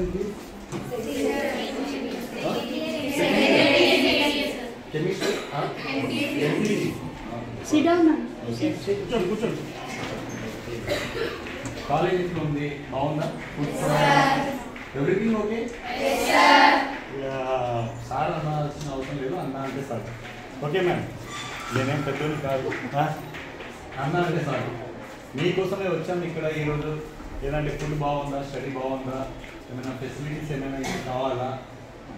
ఏంటి? Chemistry Sit down, ma'am. కూర్చోండి. College ఎట్లా ఉంది? బాగుందా? Everything okay? సార్ అనాల్సిన అవసరం లేదు, అన్న అంటే సార్. ఓకే మ్యామ్, నేనేం పెద్దోళ్ళు కాదు, అన్న అంటే సార్. మీకోసమే వచ్చాము ఇక్కడ ఈరోజు. ఏదంటే ఫుడ్ బాగుందా, స్టడీ బాగుందా, ఏమైనా ఫెసిలిటీస్ ఏమైనా కావాలా,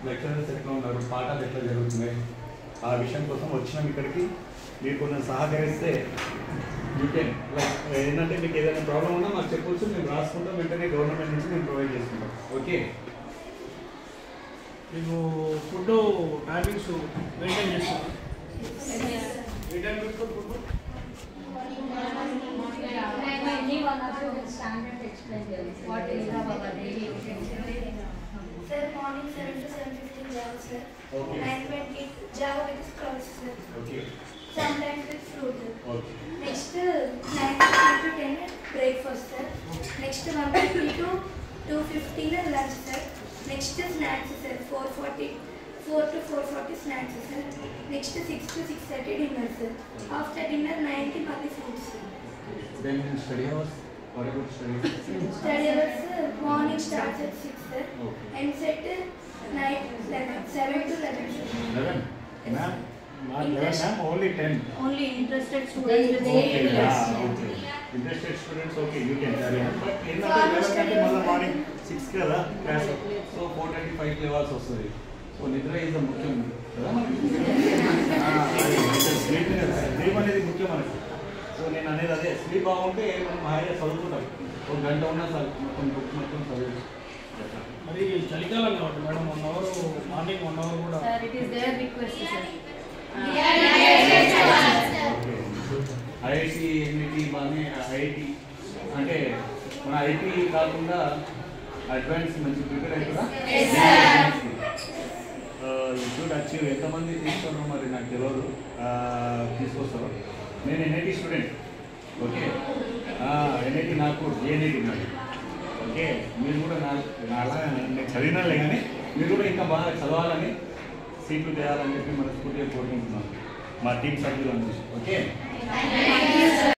లెక్చరర్స్ ఎట్లా ఉన్నారు, పాఠాలు ఎట్లా జరుగుతున్నాయి, ఆ విషయం కోసం వచ్చినాం ఇక్కడికి. మీరు కొంచెం సహకరిస్తే యూ కెన్ లైక్ ఏంటంటే మీకు ఏదైనా ప్రాబ్లం ఉన్నా మాకు చెప్పొచ్చు, మేము రాసుకుంటాం, వెంటనే గవర్నమెంట్ నుంచి మేము ప్రొవైడ్ చేసుకుంటాం. ఓకే, మీకు ఫుడ్ టైమింగ్స్ మెయింటైన్ చేస్తాం. Sir, morning 7 to 7:15 Java, sir. Okay. 9:20 Java with Scrolls, sir. Okay, Sometimes with fruit. Okay, Next 9:15 to 10 breakfast, sir. Next 1:50 to 2:15 lunch, sir. Next snacks, sir. 4 to 4:40 snacks, sir. Next 6 to 6:30 dinner, sir. After dinner 9 to Mali food, sir. then study hours, what about study? Study hours, morning starts at 6, sir. Okay. Ends at night 7 to 11, sir. 11? Ma'am, not 11 ma'am, only 10. Only interested students will Okay, stay. okay. Interested students, okay, you can carry on. But ఏంటంటే 11 కంటే మళ్ళీ morning 6 కదా class, so 4:35 లేవాల్సి వస్తుంది. So నిద్ర is ముఖ్యం కదా మనకి. Sleep అనేది ముఖ్యం మనకి. సో నేను అనేది అదే, స్లీప్ బాగుంటే మనం హాయిగా చదువుకుంటాం. ఒక గంట ఉన్నా చాలు, మొత్తం బుక్ మొత్తం చదివి. మరి చలికాలం కాబట్టి మేడం 1 అవర్ మార్నింగ్ 1 అవర్ కూడా. Sir, it is their request, sir. IIT NIT బాగానే, ఐఐటి అంటే మన ఐటీ కాకుండా అడ్వాన్స్ మంచి ప్రిపేర్ అవుతుందా? Should achieve. ఎంతమంది తీసుకోరు మరి నాకు తెలియదు, తీసుకొస్తారు. నేను ఎన్ఐటి స్టూడెంట్, ఓకే. ఎన్ఐటి నాకు జేఎన్ఐటి నాకు, ఓకే. మీరు కూడా నాలా నేను చదివినాలే, కానీ మీరు కూడా ఇంకా బాగా చదవాలని, సీట్లు చేయాలని చెప్పి మనస్ఫూర్తిగా కోరుకుంటున్నాను మా టీం సభ్యులను. ఓకే.